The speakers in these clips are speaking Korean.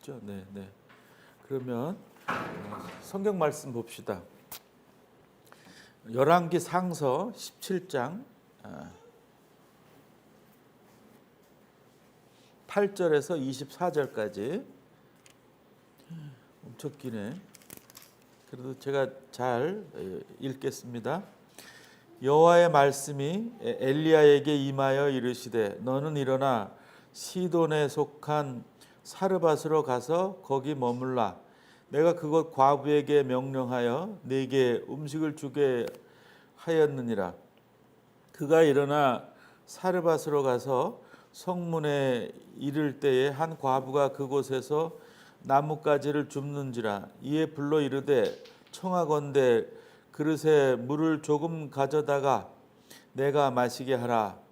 있죠. 네, 네. 그러면 성경 말씀 봅시다. 열왕기 상서 17장 8절에서 24절까지. 엄청 기네. 그래도 제가 잘 읽겠습니다. 여호와의 말씀이 엘리야에게 임하여 이르시되 너는 일어나 시돈에 속한 사르밧으로 가서 거기 머물라. 내가 그곳 과부에게 명령하여 네게 음식을 주게 하였느니라. 그가 일어나 사르밧으로 가서 성문에 이를 때에 한 과부가 그곳에서 나뭇가지를 줍는지라. 이에 불러 이르되 청하건대 그릇에 물을 조금 가져다가 내가 마시게 하라.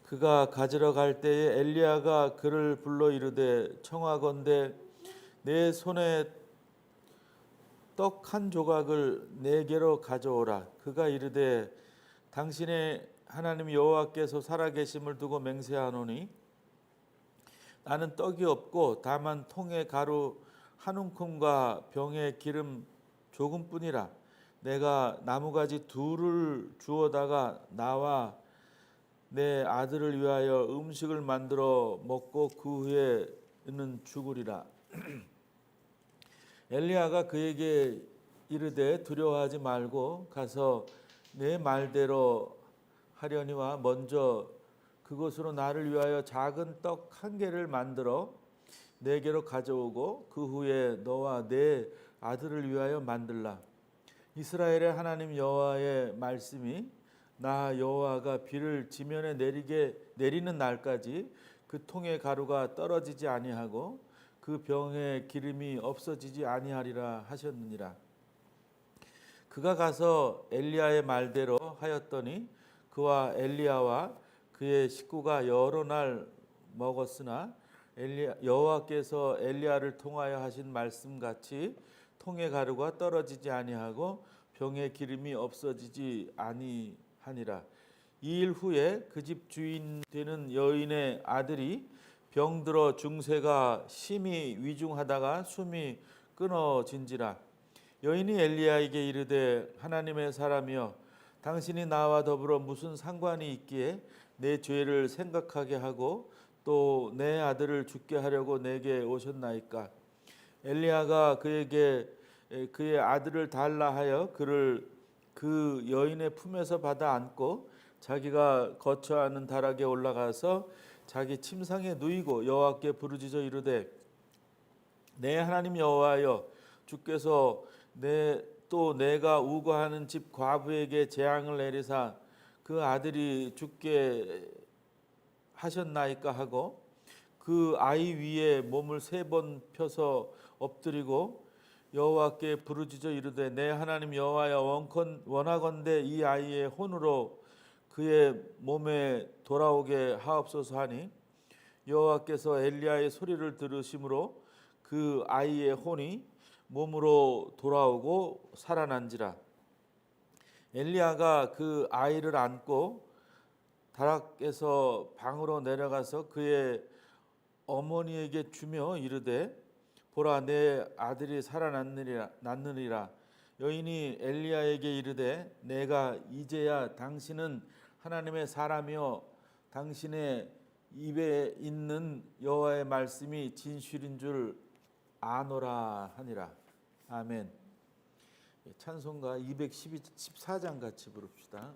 그가 가지러 갈 때에 엘리야가 그를 불러 이르되 청하건대 내 손에 떡 한 조각을 내게로 가져오라. 그가 이르되 당신의 하나님 여호와께서 살아계심을 두고 맹세하노니 나는 떡이 없고 다만 통에 가루 한 움큼과 병에 기름 조금뿐이라. 내가 나무가지 둘을 주워다가 나와 내 아들을 위하여 음식을 만들어 먹고 그 후에는 죽으리라. 엘리야가 그에게 이르되 두려워하지 말고 가서 내 말대로 하려니와 먼저 그것으로 나를 위하여 작은 떡 한 개를 만들어 내게로 가져오고 그 후에 너와 내 아들을 위하여 만들라. 이스라엘의 하나님 여호와의 말씀이 나 여호와가 비를 지면에 내리는 날까지 그 통의 가루가 떨어지지 아니하고 그 병에 기름이 없어지지 아니하리라 하셨느니라. 그가 가서 엘리야의 말대로 하였더니 그와 엘리야와 그의 식구가 여러 날 먹었으나 여호와께서 엘리야를 통하여 하신 말씀같이 통의 가루가 떨어지지 아니하고 병의 기름이 없어지지 아니하니라. 이 일 후에 그 집 주인 되는 여인의 아들이 병들어 중세가 심히 위중하다가 숨이 끊어진지라. 여인이 엘리야에게 이르되 하나님의 사람이여 당신이 나와 더불어 무슨 상관이 있기에 내 죄를 생각하게 하고 또 내 아들을 죽게 하려고 내게 오셨나이까. 엘리야가 그에게 그의 아들을 달라 하여 그를 그 여인의 품에서 받아 안고 자기가 거처하는 다락에 올라가서 자기 침상에 누이고 여호와께 부르짖어 이르되 내 하나님 여호와여 주께서 또 내가 우거하는 집 과부에게 재앙을 내리사 그 아들이 죽게 하셨나이까 하고 그 아이 위에 몸을 3번 펴서 엎드리고 여호와께 부르짖어 이르되 내 하나님 여호와여 원하건대 이 아이의 혼으로 그의 몸에 돌아오게 하옵소서 하니 여호와께서 엘리야의 소리를 들으심으로 그 아이의 혼이 몸으로 돌아오고 살아난지라. 엘리야가 그 아이를 안고 다락에서 방으로 내려가서 그의 어머니에게 주며 이르되 보라 내 아들이 살아났느니라. 여인이 엘리야에게 이르되 내가 이제야 당신은 하나님의 사람이요 당신의 입에 있는 여호와의 말씀이 진실인 줄 아노라 하니라. 아멘. 찬송가 214장 같이 부릅시다.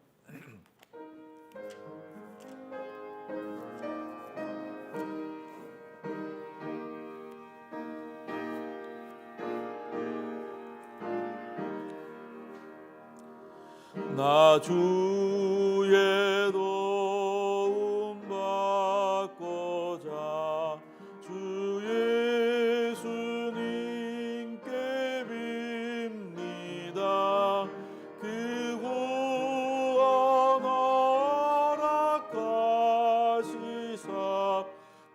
나 주의 도움 받고자 주 예수님께 빕니다. 그 구원 허락하시사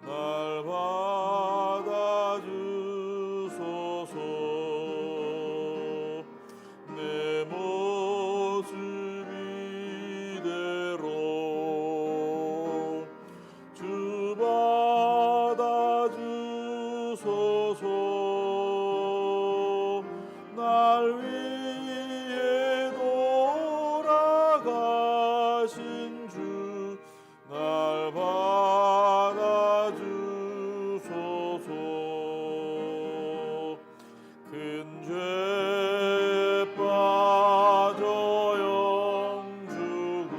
날 받아주소서. 내 모습 이대로 주소서. 날 위해 돌아가신 주 날 받아주소서. 큰 죄 빠져 영죽을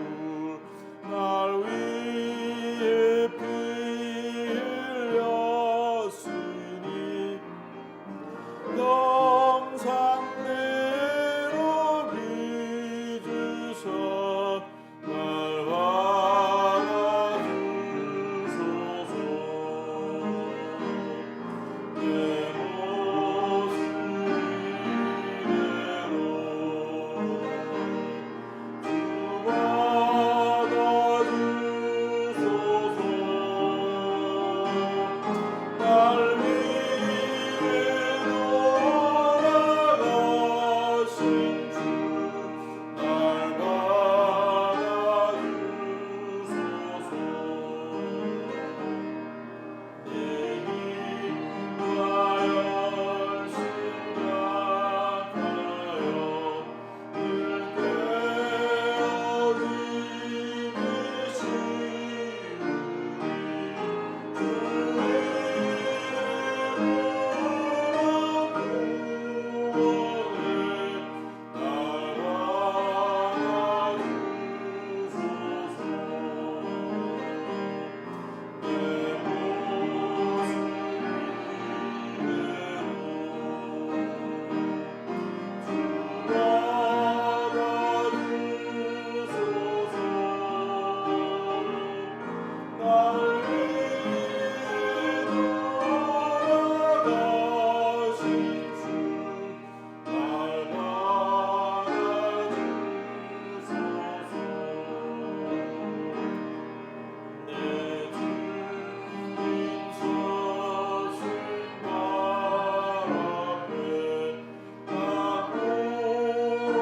날 위해 피 흘렸으니 영산대로 빚으사 날 받아주소서. 내 모습 이대로 주 받아주소서. 날 위해 돌아가신 주 날 받아주소서. 내 힘과 열심 약하여 늘 깨어짐이 쉬우니 주 이름으로 구원해 날 받아주소서. 내 모습 이대로 날 위해 돌아가신 주 날 받아주소서. 내 주님 서신 발 앞에 나 부러뜨렸으니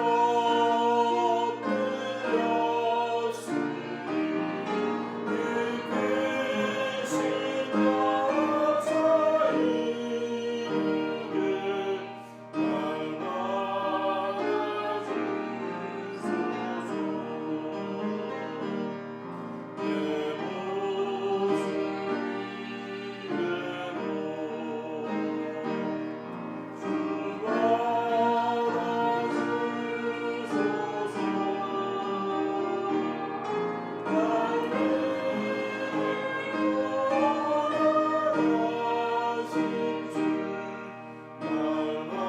이 크신 역사 이루게 날 받아주소서. 내 모습 이대로 주 받아주소서. 날 위해 돌아가신 주 날 받아주소서.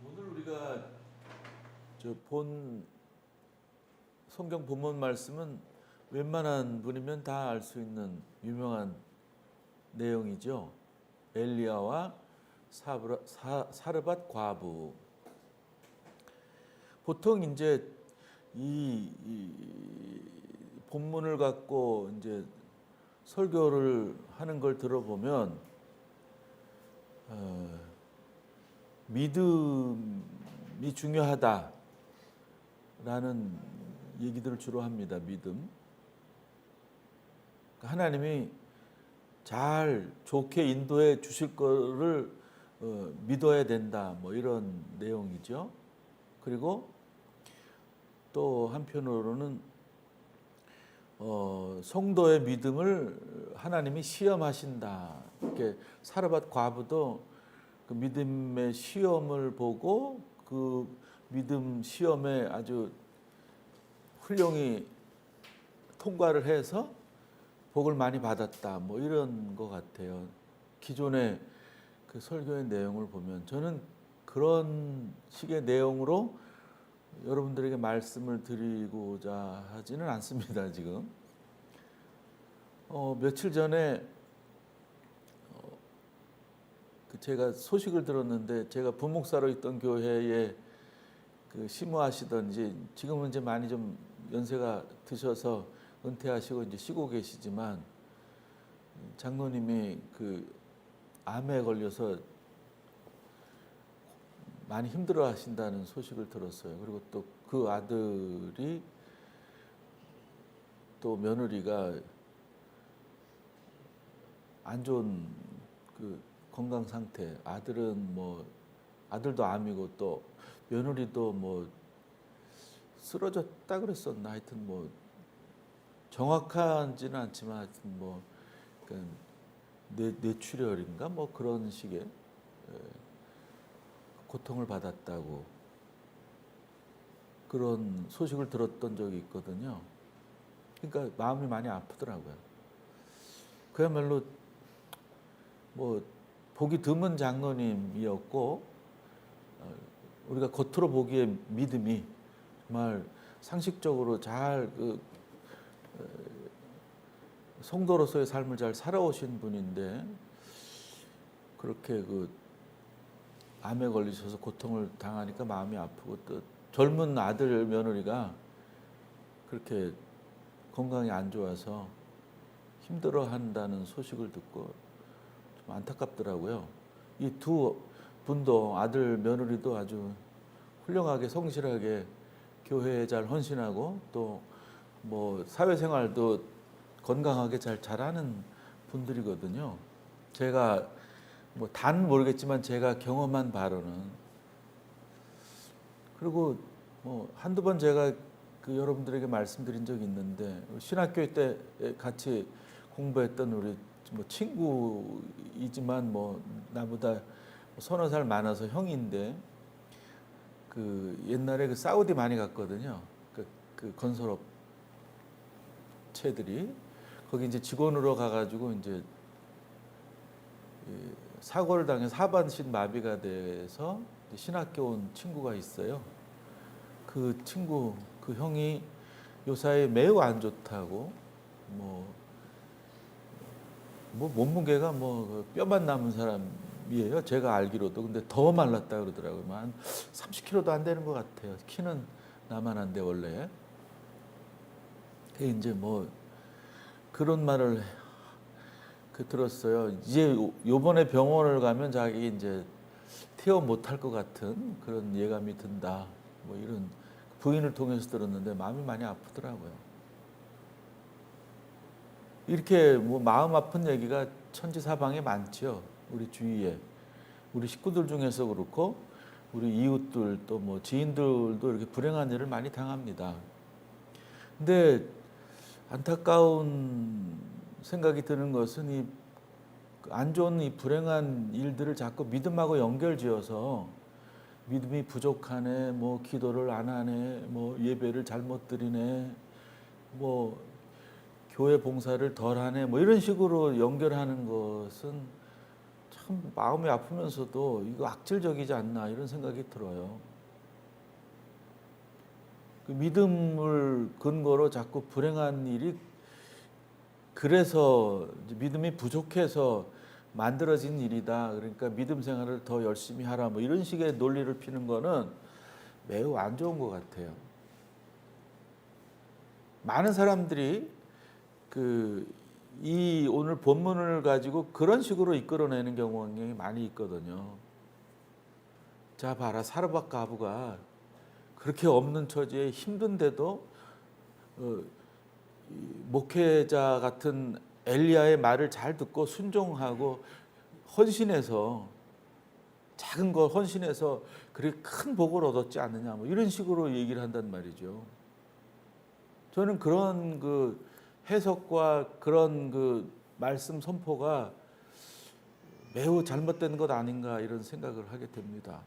오늘 우리가 본 성경 본문 말씀은 웬만한 분이면 다 알 수 있는 유명한 내용이죠. 엘리야와 사르밧 과부. 보통 이제 이 본문을 갖고 이제 설교를 하는 걸 들어보면 믿음이 중요하다라는 얘기들을 주로 합니다. 믿음. 하나님이 잘 좋게 인도해 주실 거를 믿어야 된다. 뭐 이런 내용이죠. 그리고 또 한편으로는 성도의 믿음을 하나님이 시험하신다. 이렇게 사르밧 과부도 그 믿음의 시험을 보고 그 믿음 시험에 아주 훌륭히 통과를 해서 복을 많이 받았다. 뭐 이런 것 같아요. 기존의 그 설교의 내용을 보면 저는 그런 식의 내용으로 여러분들에게 말씀을 드리고자 하지는 않습니다. 지금 며칠 전에 제가 소식을 들었는데 제가 부목사로 있던 교회에 그 심호하시던 이제 지금은 이제 많이 좀 연세가 드셔서 은퇴하시고 이제 쉬고 계시지만 장로님이 그 암에 걸려서 많이 힘들어 하신다는 소식을 들었어요. 그리고 또 그 아들이 또 며느리가 안 좋은 그 건강 상태. 아들은 뭐 아들도 암이고 또 며느리도 뭐 쓰러졌다 그랬었나. 하여튼 뭐 정확하지는 않지만 하여튼 뭐 그러니까 뇌출혈인가 뭐 그런 식의 고통을 받았다고 그런 소식을 들었던 적이 있거든요. 그러니까 마음이 많이 아프더라고요. 그야말로 뭐 보기 드문 장로님이었고 우리가 겉으로 보기에 믿음이 정말 상식적으로 잘 성도로서의 삶을 잘 살아오신 분인데 그렇게 그 암에 걸리셔서 고통을 당하니까 마음이 아프고 또 젊은 아들 며느리가 그렇게 건강이 안 좋아서 힘들어한다는 소식을 듣고 좀 안타깝더라고요. 이 두 분도 아들 며느리도 아주 훌륭하게 성실하게 교회에 잘 헌신하고 또 뭐 사회생활도 건강하게 잘 잘하는 분들이거든요. 제가 뭐 단 모르겠지만 제가 경험한 바로는 그리고 뭐 한두 번 제가 그 여러분들에게 말씀드린 적이 있는데 신학교 때 같이 공부했던 우리 뭐 친구이지만 뭐 나보다 서너 살 많아서 형인데 그 옛날에 그 사우디 많이 갔거든요. 그 건설업 체들이 거기 이제 직원으로 가가지고 이제 사고를 당해서 하반신 마비가 돼서 신학교 온 친구가 있어요. 그 친구, 그 형이 요사이 매우 안 좋다고 뭐 몸무게가 뭐 뼈만 남은 사람이에요. 제가 알기로도. 근데 더 말랐다 그러더라고요. 한 30kg도 안 되는 것 같아요. 키는 나만한데 원래. 이제 뭐 그런 말을 들었어요. 이제 요번에 병원을 가면 자기 이제 퇴원 못할 것 같은 그런 예감이 든다. 뭐 이런 부인을 통해서 들었는데 마음이 많이 아프더라고요. 이렇게 뭐 마음 아픈 얘기가 천지사방에 많죠. 우리 주위에. 우리 식구들 중에서 그렇고 우리 이웃들 또 뭐 지인들도 이렇게 불행한 일을 많이 당합니다. 근데 안타까운 생각이 드는 것은 이 안 좋은 이 불행한 일들을 자꾸 믿음하고 연결지어서 믿음이 부족하네, 뭐 기도를 안 하네, 뭐 예배를 잘못 드리네, 뭐 교회 봉사를 덜 하네, 뭐 이런 식으로 연결하는 것은 참 마음이 아프면서도 이거 악질적이지 않나 이런 생각이 들어요. 그 믿음을 근거로 자꾸 불행한 일이 그래서 믿음이 부족해서 만들어진 일이다. 그러니까 믿음 생활을 더 열심히 하라. 뭐 이런 식의 논리를 피는 거는 매우 안 좋은 것 같아요. 많은 사람들이 이 오늘 본문을 가지고 그런 식으로 이끌어내는 경우가 많이 있거든요. 자, 봐라. 사르밧 과부가 그렇게 없는 처지에 힘든데도 목회자 같은 엘리야의 말을 잘 듣고 순종하고 헌신해서 작은 거 헌신해서 그렇게 큰 복을 얻었지 않느냐 뭐 이런 식으로 얘기를 한단 말이죠. 저는 그런 그 해석과 그런 그 말씀 선포가 매우 잘못된 것 아닌가 이런 생각을 하게 됩니다.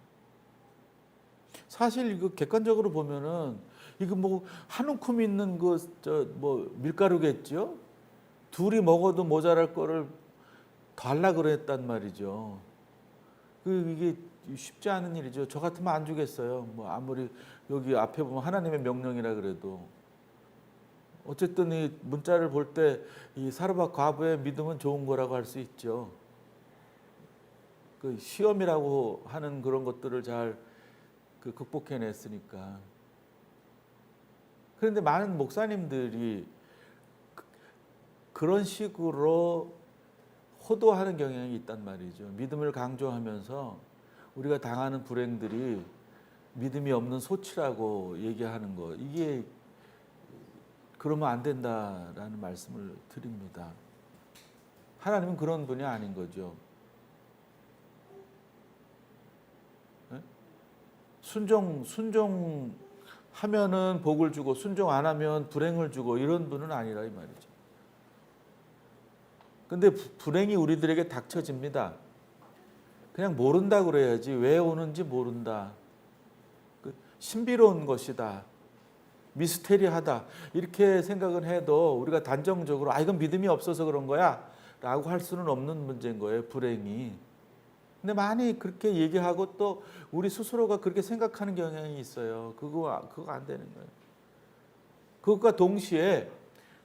사실 이거 객관적으로 보면은 이거 뭐 한 움큼 있는 그 뭐 밀가루겠죠. 둘이 먹어도 모자랄 거를 달라 그랬단 말이죠. 이게 쉽지 않은 일이죠. 저 같으면 안 주겠어요. 뭐 아무리 여기 앞에 보면 하나님의 명령이라 그래도 어쨌든 이 문자를 볼 때 이 사르밧 과부의 믿음은 좋은 거라고 할 수 있죠. 그 시험이라고 하는 그런 것들을 잘 극복해냈으니까. 그런데 많은 목사님들이 그런 식으로 호도하는 경향이 있단 말이죠. 믿음을 강조하면서 우리가 당하는 불행들이 믿음이 없는 소치라고 얘기하는 거, 이게 그러면 안 된다라는 말씀을 드립니다. 하나님은 그런 분이 아닌 거죠. 순종하면은 복을 주고 순종 안 하면 불행을 주고 이런 분은 아니라 이 말이죠. 근데 불행이 우리들에게 닥쳐집니다. 그냥 모른다 그래야지. 왜 오는지 모른다. 신비로운 것이다. 미스테리하다. 이렇게 생각은 해도 우리가 단정적으로 이건 믿음이 없어서 그런 거야 라고 할 수는 없는 문제인 거예요. 불행이. 근데 많이 그렇게 얘기하고 또 우리 스스로가 그렇게 생각하는 경향이 있어요. 그거 안 되는 거예요. 그것과 동시에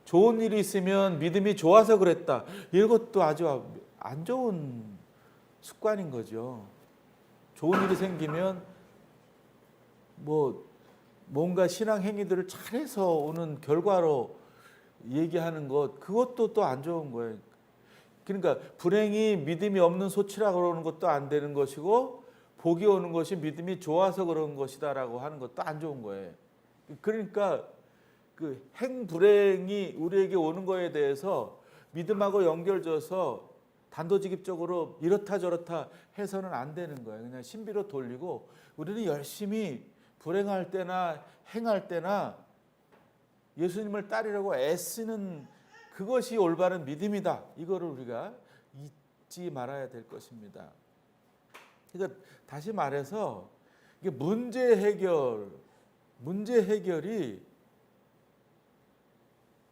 좋은 일이 있으면 믿음이 좋아서 그랬다. 이것도 아주 안 좋은 습관인 거죠. 좋은 일이 생기면 뭔가 신앙 행위들을 잘해서 오는 결과로 얘기하는 것, 그것도 또 안 좋은 거예요. 그러니까 불행이 믿음이 없는 소치라고 그러는 것도 안 되는 것이고 복이 오는 것이 믿음이 좋아서 그런 것이다라고 하는 것도 안 좋은 거예요. 그러니까 그 행불행이 우리에게 오는 거에 대해서 믿음하고 연결져서 단도직입적으로 이렇다 저렇다 해서는 안 되는 거예요. 그냥 신비로 돌리고 우리는 열심히 불행할 때나 행할 때나 예수님을 따르려고 애쓰는 그것이 올바른 믿음이다. 이거를 우리가 잊지 말아야 될 것입니다. 그러니까 다시 말해서 이게 문제 해결이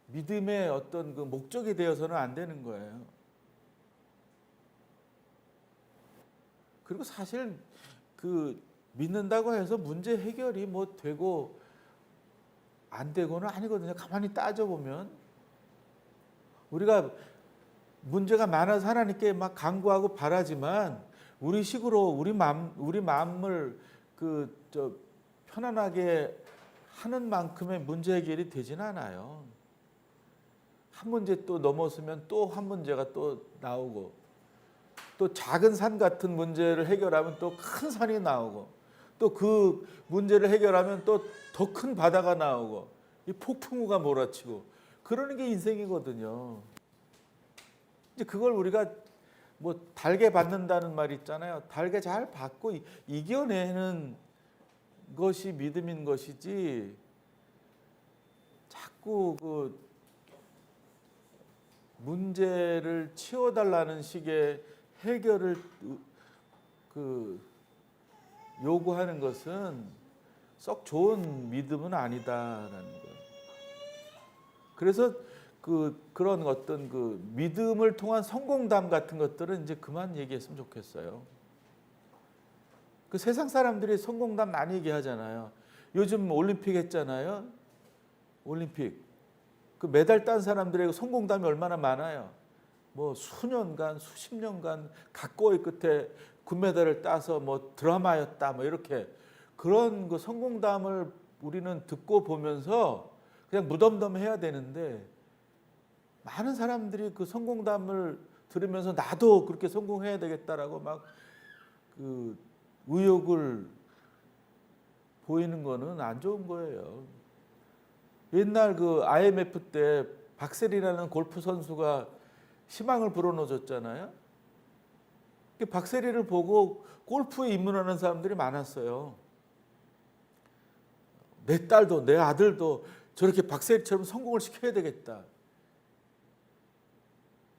믿음의 어떤 그 목적이 되어서는 안 되는 거예요. 그리고 사실 그 믿는다고 해서 문제 해결이 되고 안 되고는 아니거든요. 가만히 따져보면 우리가 문제가 많아서 하나님께 막 간구하고 바라지만 우리 식으로 우리 마음을 편안하게 하는 만큼의 문제 해결이 되진 않아요. 한 문제 또 넘었으면 또 한 문제가 또 나오고 또 작은 산 같은 문제를 해결하면 또 큰 산이 나오고 또 그 문제를 해결하면 또 더 큰 바다가 나오고 이 폭풍우가 몰아치고 그러는 게 인생이거든요. 이제 그걸 우리가 달게 받는다는 말 있잖아요. 달게 잘 받고 이겨내는 것이 믿음인 것이지 자꾸 그 문제를 치워달라는 식의 해결을 요구하는 것은 썩 좋은 믿음은 아니다라는 거예요. 그래서 그런 어떤 믿음을 통한 성공담 같은 것들은 이제 그만 얘기했으면 좋겠어요. 그 세상 사람들이 성공담 많이 얘기하잖아요. 요즘 올림픽 했잖아요. 올림픽. 그 메달 딴 사람들의 성공담이 얼마나 많아요. 수년간, 수십 년간 각고의 끝에 금메달을 따서 드라마였다 이렇게 그런 그 성공담을 우리는 듣고 보면서 그냥 무덤덤해야 되는데 많은 사람들이 그 성공담을 들으면서 나도 그렇게 성공해야 되겠다라고 의욕을 보이는 거는 안 좋은 거예요. 옛날 IMF 때 박세리라는 골프 선수가 희망을 불어넣어줬잖아요. 박세리를 보고 골프에 입문하는 사람들이 많았어요. 내 딸도 내 아들도 저렇게 박세리처럼 성공을 시켜야 되겠다.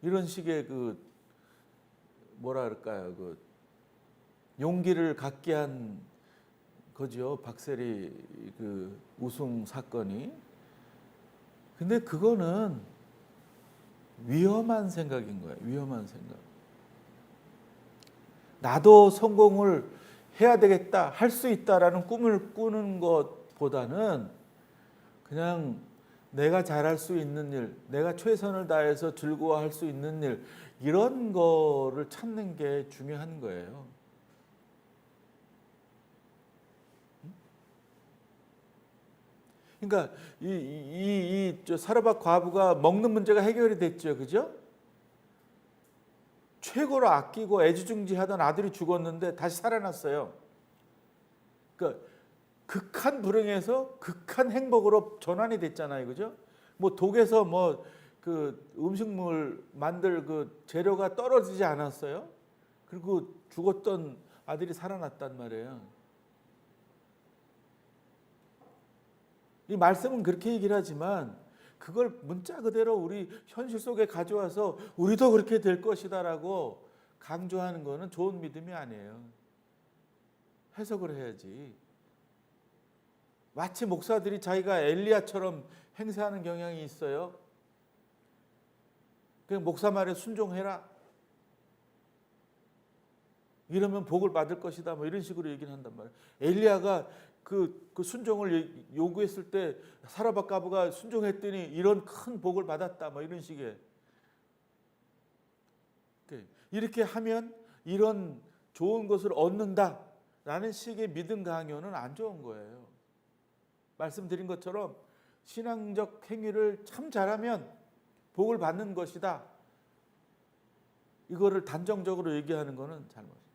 이런 식의 용기를 갖게 한 거죠. 박세리 우승 사건이. 근데 그거는 위험한 생각인 거예요. 위험한 생각. 나도 성공을 해야 되겠다, 할 수 있다라는 꿈을 꾸는 것보다는 그냥 내가 잘할 수 있는 일, 내가 최선을 다해서 즐거워할 수 있는 일, 이런 거를 찾는 게 중요한 거예요. 그러니까 이 사르밧 과부가 먹는 문제가 해결이 됐죠, 그죠? 최고로 아끼고 애지중지하던 아들이 죽었는데 다시 살아났어요. 그러니까 극한 불행에서 극한 행복으로 전환이 됐잖아요, 그죠? 뭐 독에서 뭐 그 음식물 만들 그 재료가 떨어지지 않았어요. 그리고 죽었던 아들이 살아났단 말이에요. 이 말씀은 그렇게 얘기를 하지만 그걸 문자 그대로 우리 현실 속에 가져와서 우리도 그렇게 될 것이다라고 강조하는 것은 좋은 믿음이 아니에요. 해석을 해야지. 마치 목사들이 자기가 엘리야처럼 행세하는 경향이 있어요. 그냥 목사 말에 순종해라. 이러면 복을 받을 것이다. 뭐 이런 식으로 얘기를 한단 말이에요. 엘리야가 그 순종을 요구했을 때 사라밧 가부가 순종했더니 이런 큰 복을 받았다. 뭐 이런 식의. 이렇게 하면 이런 좋은 것을 얻는다라는 식의 믿음 강요는 안 좋은 거예요. 말씀드린 것처럼 신앙적 행위를 참 잘하면 복을 받는 것이다. 이거를 단정적으로 얘기하는 것은 잘못이에요.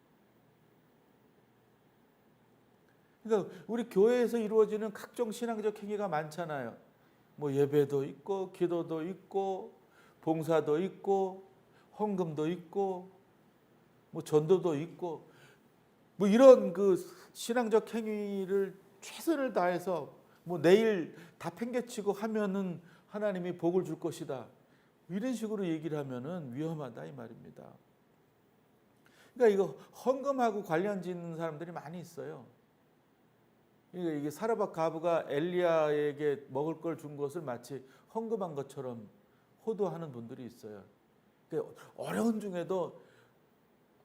그러니까 우리 교회에서 이루어지는 각종 신앙적 행위가 많잖아요. 뭐 예배도 있고 기도도 있고 봉사도 있고 헌금도 있고 뭐 전도도 있고 뭐 이런 그 신앙적 행위를 최선을 다해서 뭐 내일 다 팽개치고 하면은 하나님이 복을 줄 것이다. 이런 식으로 얘기를 하면은 위험하다 이 말입니다. 그러니까 이거 헌금하고 관련 짓는 사람들이 많이 있어요. 이게 사라밧 가부가 엘리야에게 먹을 걸 준 것을 마치 헌금한 것처럼 호도하는 분들이 있어요. 그러니까 어려운 중에도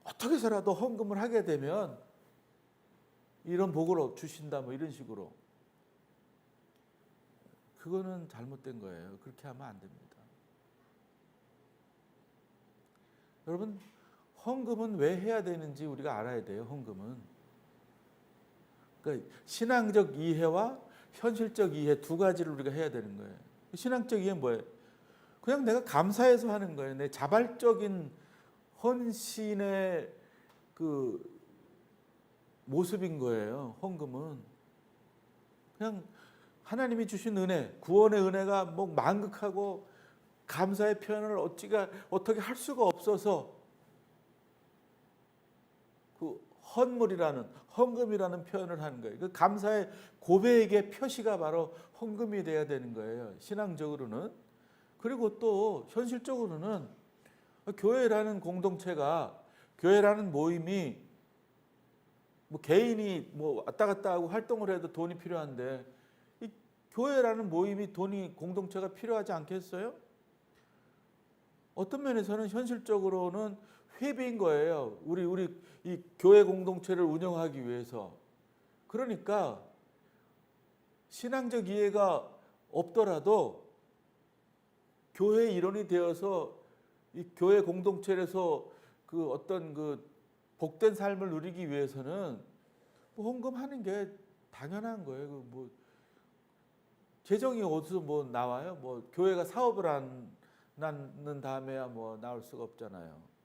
어떻게 해서라도 헌금을 하게 되면 이런 복을 주신다 뭐 이런 식으로. 그거는 잘못된 거예요. 그렇게 하면 안 됩니다. 여러분, 헌금은 왜 해야 되는지 우리가 알아야 돼요. 헌금은. 그러니까 신앙적 이해와 현실적 이해 두 가지를 우리가 해야 되는 거예요. 신앙적 이해는 뭐예요? 그냥 내가 감사해서 하는 거예요. 내 자발적인 헌신의 그 모습인 거예요. 헌금은. 그냥 하나님이 주신 은혜, 구원의 은혜가 뭐 만극하고 감사의 표현을 어떻게 할 수가 없어서 그 헌금이라는 표현을 하는 거예요. 그 감사의 고백의 표시가 바로 헌금이 돼야 되는 거예요. 신앙적으로는. 그리고 또 현실적으로는 교회라는 공동체가 교회라는 모임이 뭐 개인이 뭐 왔다 갔다 하고 활동을 해도 돈이 필요한데 이 교회라는 모임이 돈이 공동체가 필요하지 않겠어요? 어떤 면에서는 현실적으로는 회비인 거예요. 우리 이 교회 공동체를 운영하기 위해서. 그러니까 신앙적 이해가 없더라도 교회 일원이 되어서 이 교회 공동체에서 그 어떤 그 복된 삶을 누리기 위해서는 뭐 헌금하는 게 당연한 거예요. 뭐 재정이 어디서 뭐 나와요? 뭐 교회가 사업을 안 낳는 다음에야 뭐 나올 수가 없잖아요.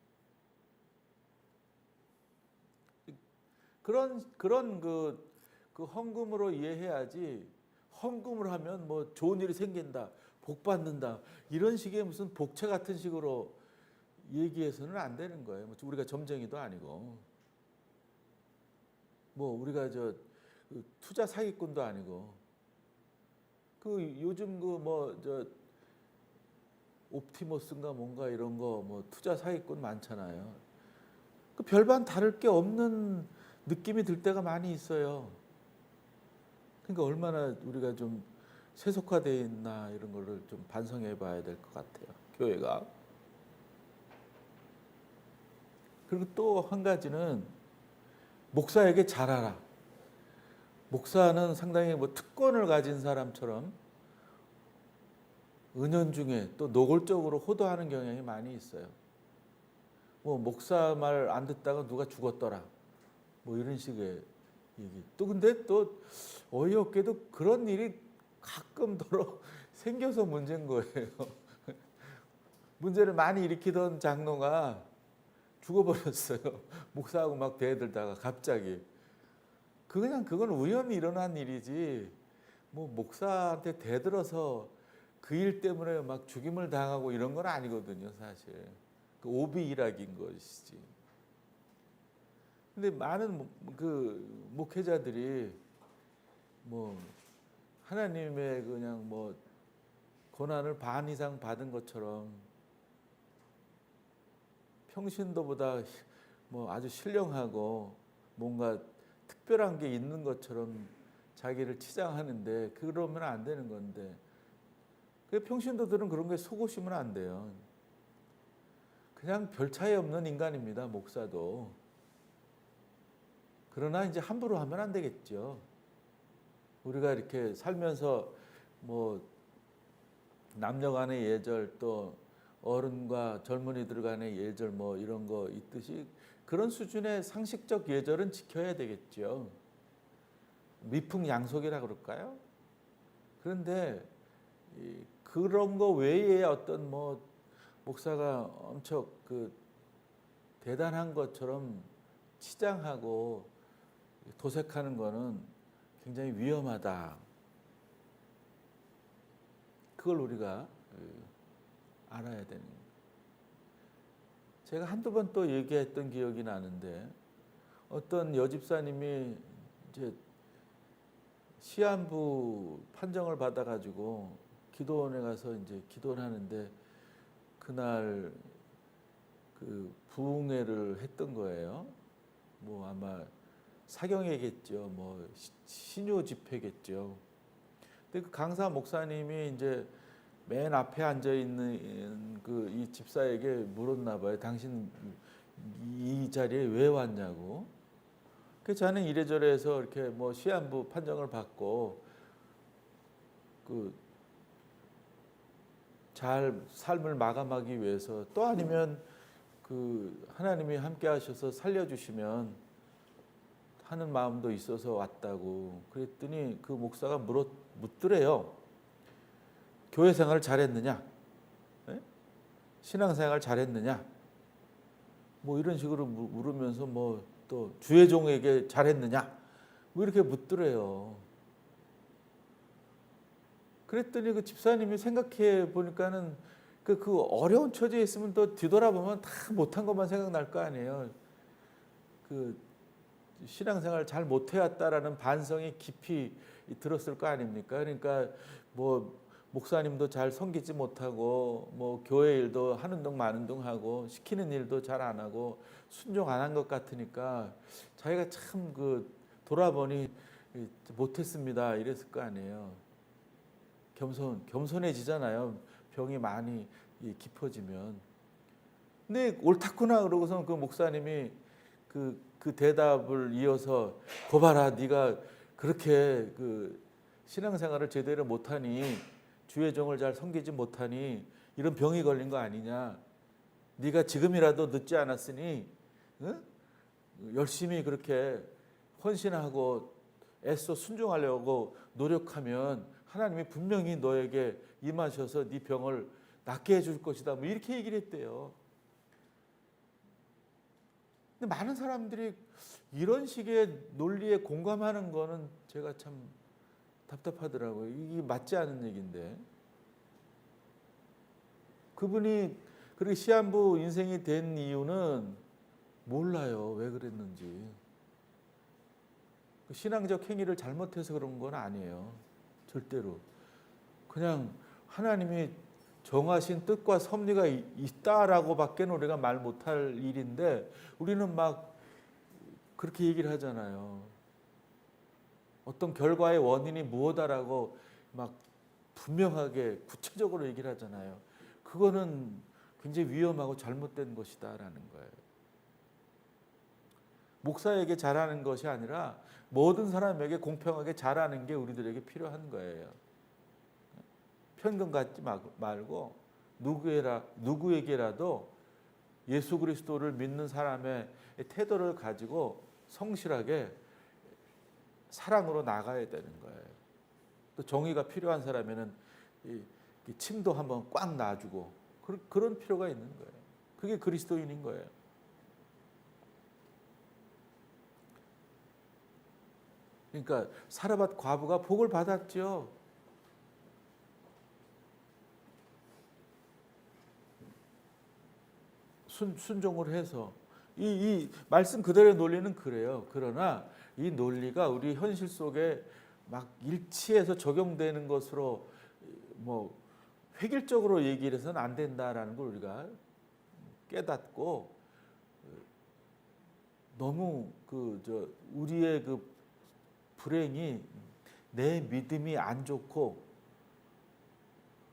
그런 그 헌금으로 이해해야지. 헌금을 하면 뭐 좋은 일이 생긴다, 복 받는다 이런 식의 무슨 복채 같은 식으로 얘기해서는 안 되는 거예요. 우리가 점쟁이도 아니고, 뭐 우리가 투자 사기꾼도 아니고, 그 요즘 그 뭐 옵티머스인가 뭔가 이런 거 뭐 투자 사기꾼 많잖아요. 그 별반 다를 게 없는 느낌이 들 때가 많이 있어요. 그러니까 얼마나 우리가 좀 세속화되어 있나 이런 거를 좀 반성해 봐야 될 것 같아요. 교회가. 그리고 또 한 가지는 목사에게 잘하라. 목사는 상당히 뭐 특권을 가진 사람처럼 은연중에 또 노골적으로 호도하는 경향이 많이 있어요. 뭐 목사 말 안 듣다가 누가 죽었더라. 뭐 이런 식의 얘기. 또 근데 또 어이없게도 그런 일이 가끔더러 생겨서 문제인 거예요. 문제를 많이 일으키던 장로가 죽어버렸어요. 목사하고 막 대들다가 갑자기. 그냥 그건 우연히 일어난 일이지. 뭐 목사한테 대들어서 그 일 때문에 막 죽임을 당하고 이런 건 아니거든요, 사실. 그 오비 일학인 것이지. 근데 많은 그 목회자들이 뭐 하나님의 그냥 뭐 고난을 반 이상 받은 것처럼 평신도보다 뭐 아주 신령하고 뭔가 특별한 게 있는 것처럼 자기를 치장하는데 그러면 안 되는 건데 그 평신도들은 그런 거에 속으시면 안 돼요. 그냥 별 차이 없는 인간입니다, 목사도. 그러나 이제 함부로 하면 안 되겠죠. 우리가 이렇게 살면서 뭐 남녀 간의 예절 또 어른과 젊은이들 간의 예절 뭐 이런 거 있듯이 그런 수준의 상식적 예절은 지켜야 되겠죠. 미풍양속이라 그럴까요? 그런데 그런 거 외에 어떤 뭐 목사가 엄청 그 대단한 것처럼 치장하고 도색하는 거는 굉장히 위험하다. 그걸 우리가 알아야 되는 거예요. 제가 한두 번 또 얘기했던 기억이 나는데 어떤 여집사님이 이제 시한부 판정을 받아가지고 기도원에 가서 이제 기도를 하는데 그날 그 부흥회를 했던 거예요. 뭐 아마 사경회겠죠. 뭐 신유 집회겠죠. 근데 그 강사 목사님이 이제 맨 앞에 앉아 있는 그 이 집사에게 물었나 봐요. 당신 이 자리에 왜 왔냐고. 그 자는 이래저래 해서 이렇게 뭐 시한부 판정을 받고 그 잘 삶을 마감하기 위해서 또 아니면 그 하나님이 함께 하셔서 살려주시면 하는 마음도 있어서 왔다고. 그랬더니 그 목사가 묻더래요. 교회 생활을 잘했느냐? 네? 신앙생활 잘했느냐? 뭐 이런 식으로 물으면서 뭐 또 주의 종에게 잘했느냐? 뭐 이렇게 묻더래요. 그랬더니 그 집사님이 생각해 보니까는 그 어려운 처지에 있으면 또 뒤돌아보면 다 못한 것만 생각날 거 아니에요. 그 신앙생활 잘 못해왔다라는 반성이 깊이 들었을 거 아닙니까? 그러니까 뭐 목사님도 잘 섬기지 못하고 뭐 교회 일도 하는 둥 마는 둥 하고 시키는 일도 잘 안 하고 순종 안 한 것 같으니까 자기가 참 그 돌아보니 못했습니다 이랬을 거 아니에요. 겸손해지잖아요. 병이 많이 깊어지면. 근데 옳다구나 그러고서 그 목사님이 그 대답을 이어서 거봐라 네가 그렇게 그 신앙생활을 제대로 못하니 주의 종을 잘 섬기지 못하니 이런 병이 걸린 거 아니냐. 네가 지금이라도 늦지 않았으니 응? 열심히 그렇게 헌신하고 애써 순종하려고 노력하면 하나님이 분명히 너에게 임하셔서 네 병을 낫게 해줄 것이다. 뭐 이렇게 얘기를 했대요. 근데 많은 사람들이 이런 식의 논리에 공감하는 거는 제가 참 답답하더라고요. 이게 맞지 않은 얘기인데. 그분이 그렇게 시한부 인생이 된 이유는 몰라요. 왜 그랬는지. 신앙적 행위를 잘못해서 그런 건 아니에요. 절대로. 그냥 하나님이 정하신 뜻과 섭리가 있다라고밖에 우리가 말 못할 일인데 우리는 막 그렇게 얘기를 하잖아요. 어떤 결과의 원인이 무엇이다라고 막 분명하게 구체적으로 얘기를 하잖아요. 그거는 굉장히 위험하고 잘못된 것이다라는 거예요. 목사에게 잘하는 것이 아니라 모든 사람에게 공평하게 잘하는 게 우리들에게 필요한 거예요. 편견 갖지 말고 누구에게라도 예수 그리스도를 믿는 사람의 태도를 가지고 성실하게 사랑으로 나가야 되는 거예요. 또 정의가 필요한 사람에는 이 침도 한번 꽉 놔주고 그런 필요가 있는 거예요. 그게 그리스도인인 거예요. 그러니까 사르밧 과부가 복을 받았죠. 순종을 해서 이 말씀 그대로의 논리는 그래요. 그러나 이 논리가 우리 현실 속에 막 일치해서 적용되는 것으로 뭐 획일적으로 얘기를 해서는 안 된다라는 걸 우리가 깨닫고, 너무 우리의 그 불행이 내 믿음이 안 좋고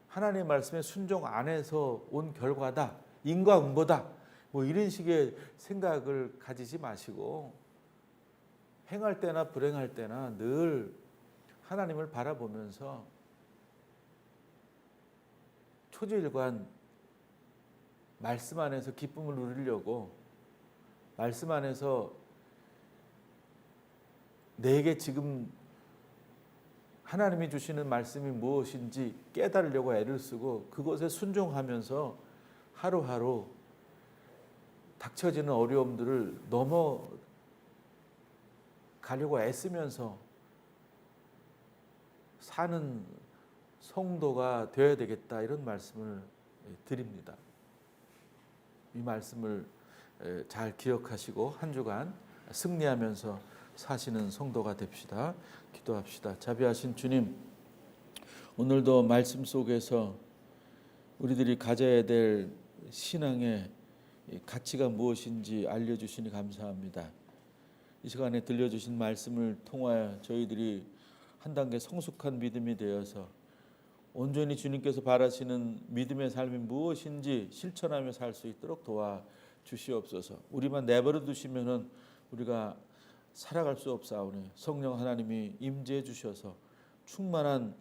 하나님의 말씀에 순종 안 해서 온 결과다, 인과응보다, 뭐 이런 식의 생각을 가지지 마시고 행할 때나 불행할 때나 늘 하나님을 바라보면서 초지일관 말씀 안에서 기쁨을 누리려고, 말씀 안에서 내게 지금 하나님이 주시는 말씀이 무엇인지 깨달으려고 애를 쓰고 그것에 순종하면서 하루하루 닥쳐지는 어려움들을 넘어가려고 애쓰면서 사는 성도가 되어야 되겠다, 이런 말씀을 드립니다. 이 말씀을 잘 기억하시고 한 주간 승리하면서 사시는 성도가 됩시다. 기도합시다. 자비하신 주님, 오늘도 말씀 속에서 우리들이 가져야 될 신앙의 가치가 무엇인지 알려주시니 감사합니다. 이 시간에 들려주신 말씀을 통하여 저희들이 한 단계 성숙한 믿음이 되어서 온전히 주님께서 바라시는 믿음의 삶이 무엇인지 실천하며 살 수 있도록 도와주시옵소서. 우리만 내버려 두시면은 우리가 살아갈 수 없사오니 성령 하나님이 임재해 주셔서 충만한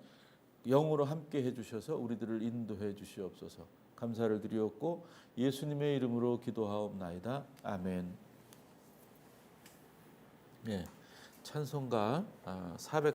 영으로 함께 해 주셔서 우리들을 인도해 주시옵소서. 감사를 드리옵고 예수님의 이름으로 기도하옵나이다. 아멘. 예, 찬송가 400